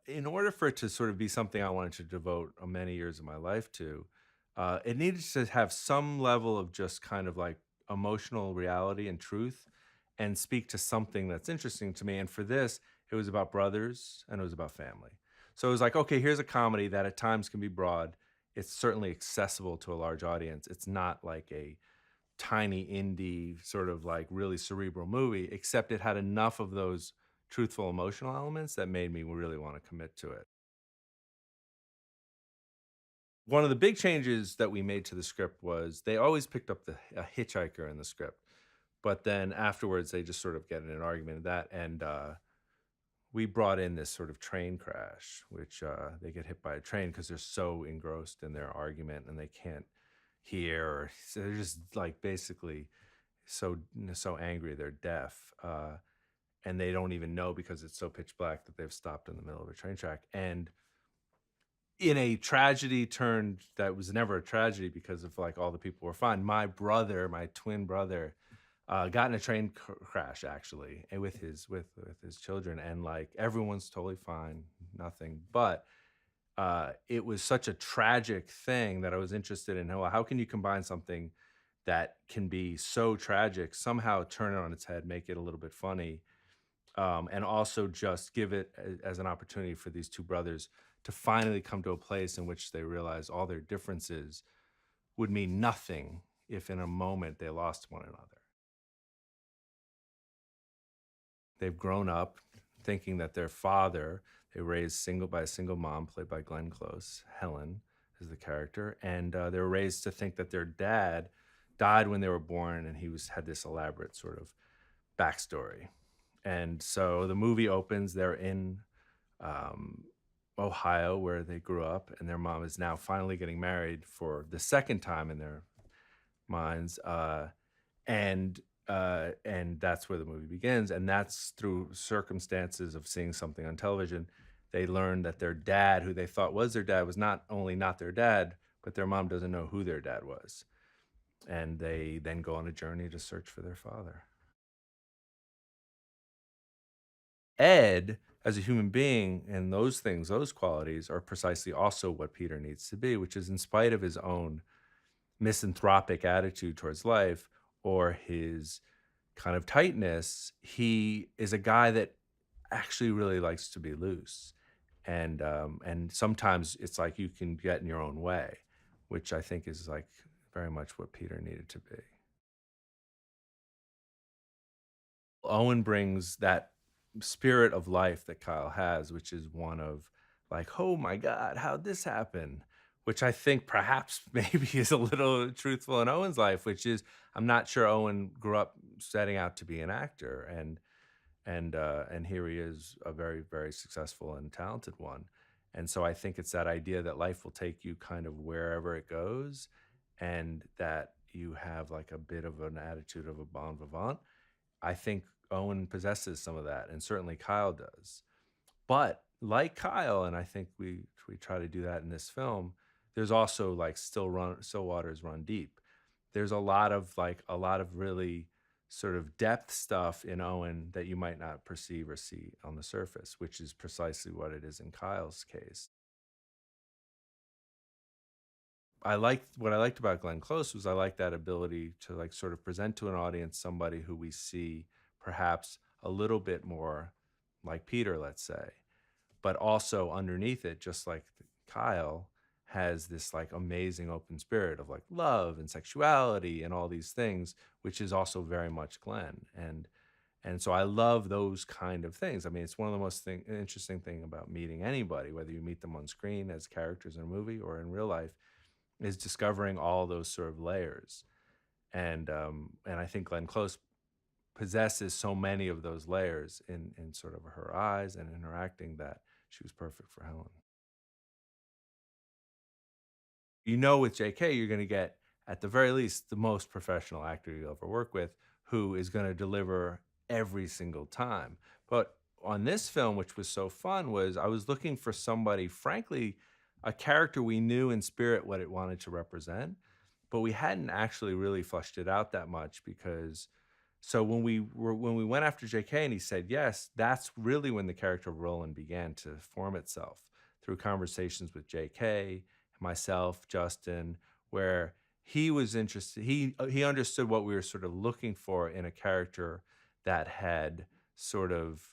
in order for it to sort of be something I wanted to devote many years of my life to, it needed to have some level of just kind of like emotional reality and truth and speak to something that's interesting to me. And for this, it was about brothers and it was about family. So it was like, okay, here's a comedy that at times can be broad. It's certainly accessible to a large audience. It's not like a tiny indie sort of like really cerebral movie, except it had enough of those truthful emotional elements that made me really want to commit to it. One of the big changes that we made to the script was they always picked up a hitchhiker in the script, but then afterwards they just sort of get in an argument of that, and we brought in this sort of train crash, which they get hit by a train because they're so engrossed in their argument and they can't hear, or so they're just like basically so angry they're deaf, and they don't even know because it's so pitch black that they've stopped in the middle of a train track. And in a tragedy turned that was never a tragedy because of like all the people were fine. My brother, my twin brother, got in a train crash actually, and with his children, and like everyone's totally fine, nothing. But it was such a tragic thing that I was interested in. How can you combine something that can be so tragic, somehow turn it on its head, make it a little bit funny, and also just give it as an opportunity for these two brothers to finally come to a place in which they realize all their differences would mean nothing if in a moment they lost one another. They've grown up thinking that their father, they were raised single by a single mom, played by Glenn Close. Helen is the character, and they were raised to think that their dad died when they were born, and he was had this elaborate sort of backstory. And so the movie opens. They're in um, Ohio, where they grew up, and their mom is now finally getting married for the second time in their minds. And that's where the movie begins, and that's through circumstances of seeing something on television. They learn that their dad, who they thought was their dad, was not only not their dad, but their mom doesn't know who their dad was, and they then go on a journey to search for their father. Ed, as a human being, and those things, those qualities are precisely also what Peter needs to be, which is in spite of his own misanthropic attitude towards life or his kind of tightness, he is a guy that actually really likes to be loose. And sometimes it's like you can get in your own way, which I think is like very much what Peter needed to be. Owen brings that spirit of life that Kyle has, which is one of like, "Oh my god, how'd this happen?" Which I think perhaps maybe is a little truthful in Owen's life, which is I'm not sure Owen grew up setting out to be an actor, and here he is, a very, very successful and talented one. And so I think it's that idea that life will take you kind of wherever it goes, and that you have like a bit of an attitude of a bon vivant. I think Owen possesses some of that, and certainly Kyle does. But like Kyle, and I think we try to do that in this film, there's also like still waters run deep. There's a lot of really sort of depth stuff in Owen that you might not perceive or see on the surface, which is precisely what it is in Kyle's case. What I liked about Glenn Close was I liked that ability to like sort of present to an audience somebody who we see perhaps a little bit more like Peter, let's say, but also underneath it, just like Kyle has this like amazing open spirit of like love and sexuality and all these things, which is also very much Glenn. And so I love those kind of things. I mean, it's one of the interesting thing about meeting anybody, whether you meet them on screen as characters in a movie or in real life, is discovering all those sort of layers. And I think Glenn Close possesses so many of those layers in sort of her eyes and in her acting that she was perfect for Helen. You know, with JK, you're going to get, at the very least, the most professional actor you'll ever work with, who is going to deliver every single time. But on this film, which was so fun, was I was looking for somebody, frankly, a character we knew in spirit what it wanted to represent, but we hadn't actually really fleshed it out that much because So when we went after JK and he said yes, that's really when the character of Roland began to form itself through conversations with JK, myself, Justin, where he was interested. He understood what we were sort of looking for in a character that had sort of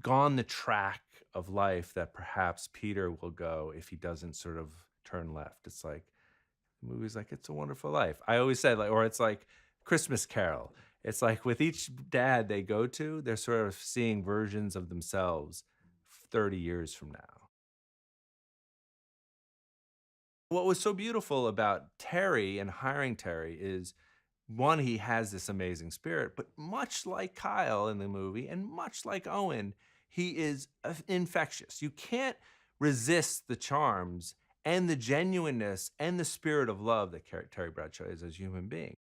gone the track of life that perhaps Peter will go if he doesn't sort of turn left. It's like the movie's like It's a Wonderful Life. I always say like, or it's like Christmas Carol. It's like with each dad they go to, they're sort of seeing versions of themselves 30 years from now. What was so beautiful about Terry and hiring Terry is one, he has this amazing spirit, but much like Kyle in the movie and much like Owen, he is infectious. You can't resist the charms and the genuineness and the spirit of love that Terry Bradshaw is as a human being.